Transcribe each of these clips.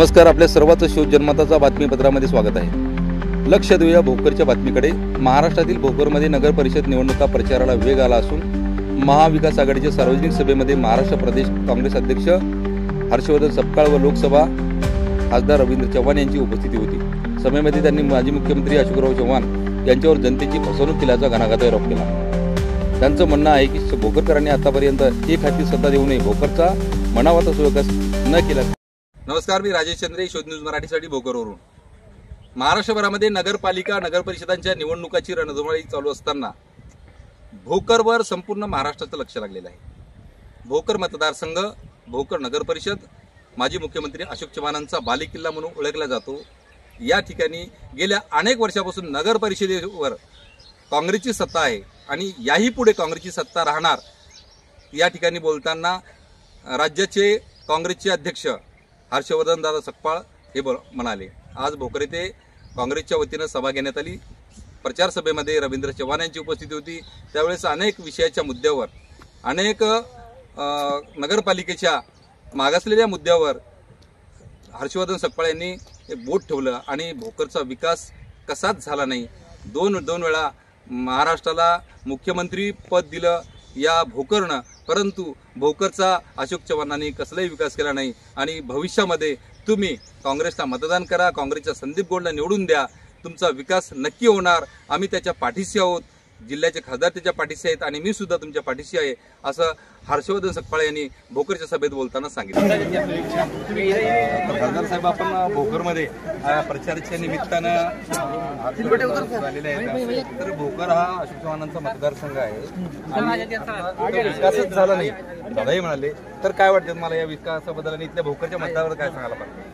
नमस्कार, आपल्या सर्वांचं शोध जन्मताचा बातमीपत्रामध्ये स्वागत आहे। लक्ष देऊया भोकरच्या बातमीकडे। महाराष्ट्रातील भोकरमध्ये नगर परिषद निवडणुका प्रचाराला वेग आला असून महाविकास आघाडीच्या सार्वजनिक सभेमध्ये महाराष्ट्र प्रदेश काँग्रेस अध्यक्ष हर्षवर्धन सपकाळ व लोकसभा खासदार रवींद्र चव्हाण यांची उपस्थिती होती। सभेमध्ये त्यांनी माजी मुख्यमंत्री अशोकराव चव्हाण यांच्यावर जनतेची फसवणूक केल्याचा घणाघात आरोप केला। त्यांचं म्हणणं आहे की भोकरकरांनी आतापर्यंत एक हाती सत्ता देऊ नये, भोकरचा मनावाचा विकास न केला। नमस्कार, मी राजेश चंद्रे, शोध न्यूज मराठीसाठी भोकरवरून। महाराष्ट्रभरामध्ये नगरपालिका नगर परिषदांच्या निवडणुकाची रणधुमाळी चालू असताना भोकरवर संपूर्ण महाराष्ट्राचं लक्ष लागलेलं आहे। भोकर मतदारसंघ, भोकर नगर परिषद माजी मुख्यमंत्री अशोक चव्हाणांचा बालेकिल्ला म्हणून ओळखला जातो। या ठिकाणी गेल्या अनेक वर्षापासून नगर परिषदेवर काँग्रेसची सत्ता आहे आणि याही पुढे काँग्रेसची सत्ता राहणार। या ठिकाणी बोलताना राज्याचे काँग्रेसचे अध्यक्ष हर्षवर्धन दादा सपकाळ हे म्हणाले। आज भोकर येथे काँग्रेसच्या वतीने सभा घेण्यात आली। प्रचार सभेमध्ये रवींद्र चव्हाण यांची उपस्थिती होती। त्यावेळेस अनेक विषयाच्या मुद्द्यावर, अनेक नगरपालिकेच्या मागासलेल्या मुद्द्यावर हर्षवर्धन सपकाळ यांनी एक बोट ठेवलं आणि भोकरचा विकास कसाच झाला नाही। दोन वेळा महाराष्ट्राला मुख्यमंत्री पद दिलं या भोकरनं, परंतु भोकरचा अशोक चव्हाणांनी कसलाही विकास केला नाही। आणि भविष्यामध्ये तुम्ही काँग्रेसला मतदान करा, काँग्रेसच्या संदीप गोडला निवडून द्या, तुमचा विकास नक्की होणार। आम्ही त्याच्या पाठीशी आहोत, जिल्ह्याचे खासदार त्याच्या पाठीशी आहेत आणि मी सुद्धा तुमच्या पाठीशी आहे, असं हर्षवर्धन सपकाळ यांनी भोकरच्या सभेत बोलताना सांगितलं। खासदार साहेब, आपण भोकरमध्ये प्रचाराच्या निमित्तानं आलेले आहेत, तर भोकर हा अशोक चव्हाणांचा मतदारसंघ आहे, विकासच झाला नाही दादाही म्हणाले। तर काय वाटतं मला या विकासाबद्दल आणि इथल्या भोकरच्या मतदारावर काय सांगायला पाहिजे?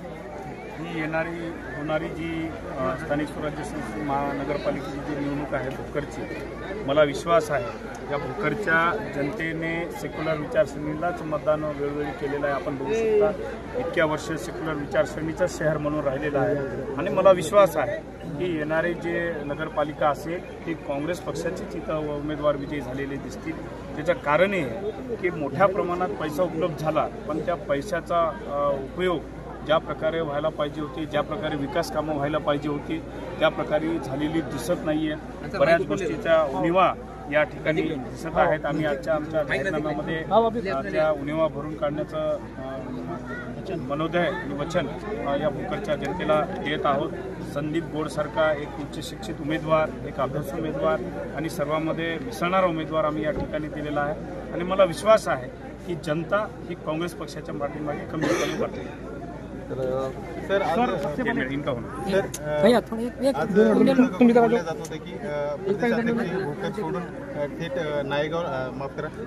ही होणारी जी स्थानिक स्वराज्य संस्था महानगरपालिकेची जी निवडणूक आहे भोकरची, मला विश्वास आहे या भोकरच्या जनतेने सेक्युलर विचारसरणीलाच मतदान वेळोवेळी केलेलं आहे। आपण बघू शकता, इतक्या वर्ष सेक्युलर विचारसरणीचं शहर म्हणून राहिलेलं आहे आणि मला विश्वास आहे की येणारे जे नगरपालिका असेल ती काँग्रेस पक्षाचीच इथं उमेदवार विजयी झालेले दिसतील। त्याचं कारण हे की मोठ्या प्रमाणात पैसा उपलब्ध झाला, पण त्या पैशाचा उपयोग ज्या प्रकारे व्हायला पाहिजे होती, ज्या प्रकारे विकास कामं व्हायला पाहिजे होती, त्या प्रकारे झालेली दिसत नाहीये। बऱ्याच गोष्टीच्या उणिवा या ठिकाणी दिसत आहेत। आम्ही आमच्या जाहीरनाम्यामध्ये त्या उणिवा भरून काढण्याचं मनोदय आणि वचन या भोकरच्या जनतेला देत आहोत। संदीप गोडसारखा एक उच्च शिक्षित उमेदवार, एक अभ्यासू उमेदवार आणि सर्वांमध्ये मिसळणारा उमेदवार आम्ही या ठिकाणी दिलेला आहे आणि मला विश्वास आहे की जनता ही काँग्रेस पक्षाच्या पाठीमागे कमी करते। सर भोकर सोडून थेट नायगाव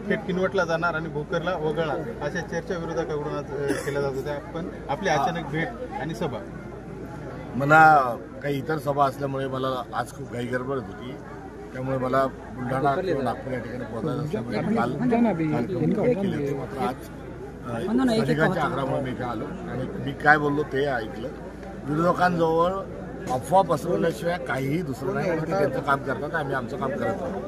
थेट किनवटला जाणार आणि भोकरला वगळणार अशा चर्चा विरोधकाकडून आज केल्या जात होत्या, पण आपली अचानक भेट आणि सभा। मला काही इतर सभा असल्यामुळे मला आज खूप घाई गडबड होती, त्यामुळे मला बुलढाणा नागपूर या ठिकाणी पोहोचायचं असल्यामुळे काल केले होते। मात्र आज स्थानिकांच्या आग्रहामुळे मी इथे आलो आणि मी काय बोललो ते ऐकलं। विरोधकांजवळ अफवा पसरवल्याशिवाय काहीही दुसरं नाही, ते त्यांचं काम करतात, आम्ही आमचं काम करत आहोत।